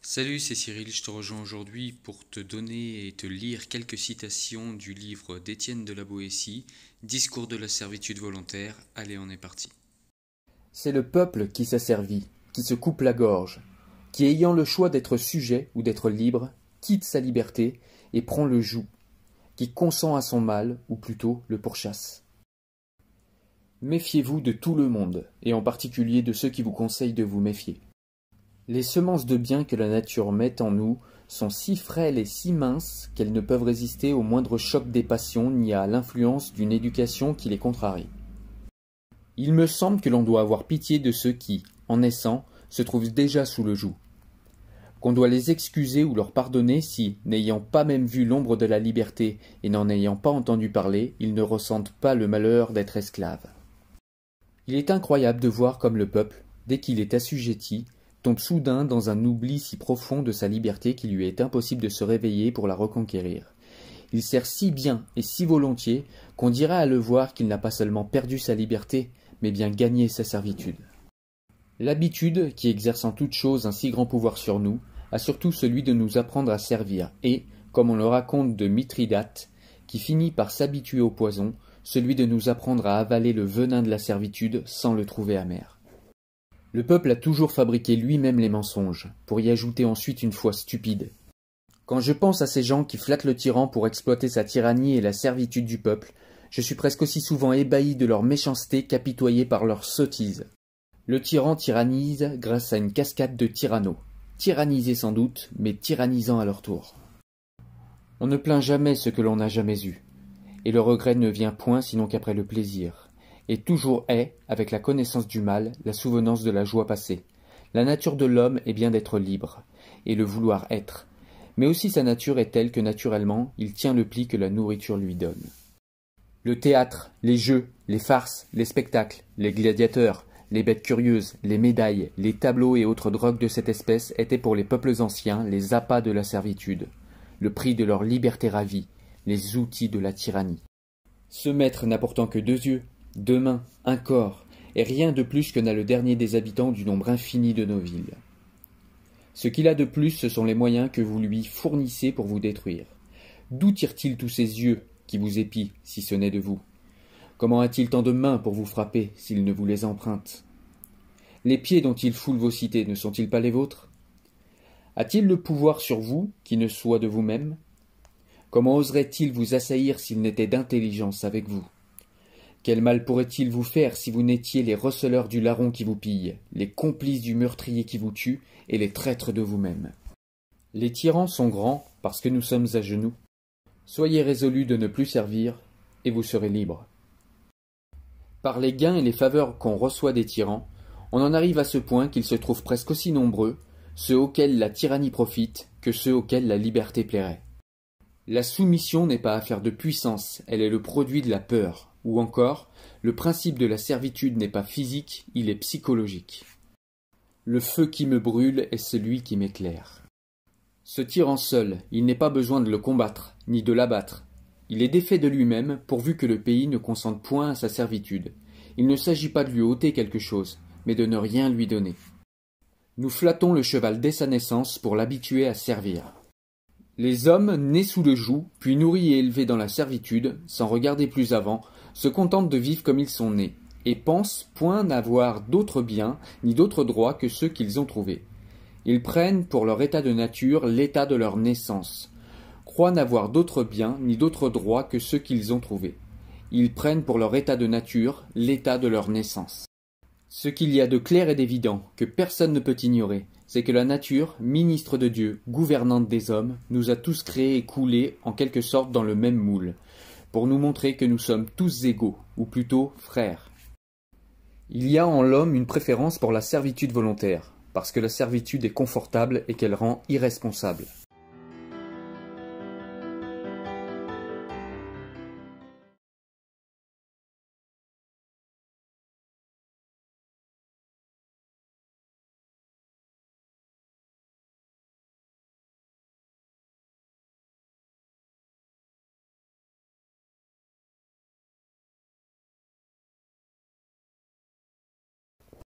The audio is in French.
Salut, c'est Cyril, je te rejoins aujourd'hui pour te donner et te lire quelques citations du livre d'Étienne de la Boétie, Discours de la servitude volontaire. Allez, on est parti. C'est le peuple qui s'asservit, qui se coupe la gorge, qui ayant le choix d'être sujet ou d'être libre, quitte sa liberté et prend le joug, qui consent à son mal, ou plutôt le pourchasse. Méfiez-vous de tout le monde, et en particulier de ceux qui vous conseillent de vous méfier. Les semences de bien que la nature met en nous sont si frêles et si minces qu'elles ne peuvent résister au moindre choc des passions ni à l'influence d'une éducation qui les contrarie. Il me semble que l'on doit avoir pitié de ceux qui, en naissant, se trouvent déjà sous le joug. Qu'on doit les excuser ou leur pardonner si, n'ayant pas même vu l'ombre de la liberté et n'en ayant pas entendu parler, ils ne ressentent pas le malheur d'être esclaves. Il est incroyable de voir comme le peuple, dès qu'il est assujetti, tombe soudain dans un oubli si profond de sa liberté qu'il lui est impossible de se réveiller pour la reconquérir. Il sert si bien et si volontiers qu'on dirait à le voir qu'il n'a pas seulement perdu sa liberté, mais bien gagné sa servitude. L'habitude, qui exerce en toute chose un si grand pouvoir sur nous, a surtout celui de nous apprendre à servir, et, comme on le raconte de Mithridate, qui finit par s'habituer au poison, celui de nous apprendre à avaler le venin de la servitude sans le trouver amer. Le peuple a toujours fabriqué lui-même les mensonges, pour y ajouter ensuite une foi stupide. Quand je pense à ces gens qui flattent le tyran pour exploiter sa tyrannie et la servitude du peuple, je suis presque aussi souvent ébahi de leur méchanceté qu'apitoyé par leur sottise. Le tyran tyrannise grâce à une cascade de tyrannos, tyrannisés sans doute, mais tyrannisant à leur tour. On ne plaint jamais ce que l'on n'a jamais eu, et le regret ne vient point sinon qu'après le plaisir, et toujours est, avec la connaissance du mal, la souvenance de la joie passée. La nature de l'homme est bien d'être libre, et le vouloir être, mais aussi sa nature est telle que naturellement il tient le pli que la nourriture lui donne. Le théâtre, les jeux, les farces, les spectacles, les gladiateurs, les bêtes curieuses, les médailles, les tableaux et autres drogues de cette espèce étaient pour les peuples anciens les appâts de la servitude, le prix de leur liberté ravie, les outils de la tyrannie. Ce maître n'apportant que 2 yeux, 2 mains, un corps, et rien de plus que n'a le dernier des habitants du nombre infini de nos villes. Ce qu'il a de plus, ce sont les moyens que vous lui fournissez pour vous détruire. D'où tire-t-il tous ces yeux qui vous épient, si ce n'est de vous? Comment a-t-il tant de mains pour vous frapper, s'il ne vous les emprunte? Les pieds dont il foule vos cités ne sont-ils pas les vôtres? A-t-il le pouvoir sur vous qui ne soit de vous-même? Comment oserait-il vous assaillir s'il n'était d'intelligence avec vous? Quel mal pourrait-il vous faire si vous n'étiez les receleurs du larron qui vous pille, les complices du meurtrier qui vous tue, et les traîtres de vous-même? Les tyrans sont grands parce que nous sommes à genoux. Soyez résolus de ne plus servir, et vous serez libres. Par les gains et les faveurs qu'on reçoit des tyrans, on en arrive à ce point qu'ils se trouvent presque aussi nombreux, ceux auxquels la tyrannie profite, que ceux auxquels la liberté plairait. La soumission n'est pas affaire de puissance, elle est le produit de la peur. Ou encore, le principe de la servitude n'est pas physique, il est psychologique. Le feu qui me brûle est celui qui m'éclaire. Ce tyran seul, il n'est pas besoin de le combattre, ni de l'abattre. Il est défait de lui-même, pourvu que le pays ne consente point à sa servitude. Il ne s'agit pas de lui ôter quelque chose, mais de ne rien lui donner. Nous flattons le cheval dès sa naissance pour l'habituer à servir. Les hommes, nés sous le joug, puis nourris et élevés dans la servitude, sans regarder plus avant, se contentent de vivre comme ils sont nés, et pensent point n'avoir d'autres biens, ni d'autres droits que ceux qu'ils ont trouvés. Ils prennent pour leur état de nature l'état de leur naissance, croient n'avoir d'autres biens, ni d'autres droits que ceux qu'ils ont trouvés. Ils prennent pour leur état de nature l'état de leur naissance. Ce qu'il y a de clair et d'évident, que personne ne peut ignorer, c'est que la nature, ministre de Dieu, gouvernante des hommes, nous a tous créés et coulés en quelque sorte dans le même moule, pour nous montrer que nous sommes tous égaux, ou plutôt frères. Il y a en l'homme une préférence pour la servitude volontaire, parce que la servitude est confortable et qu'elle rend irresponsable.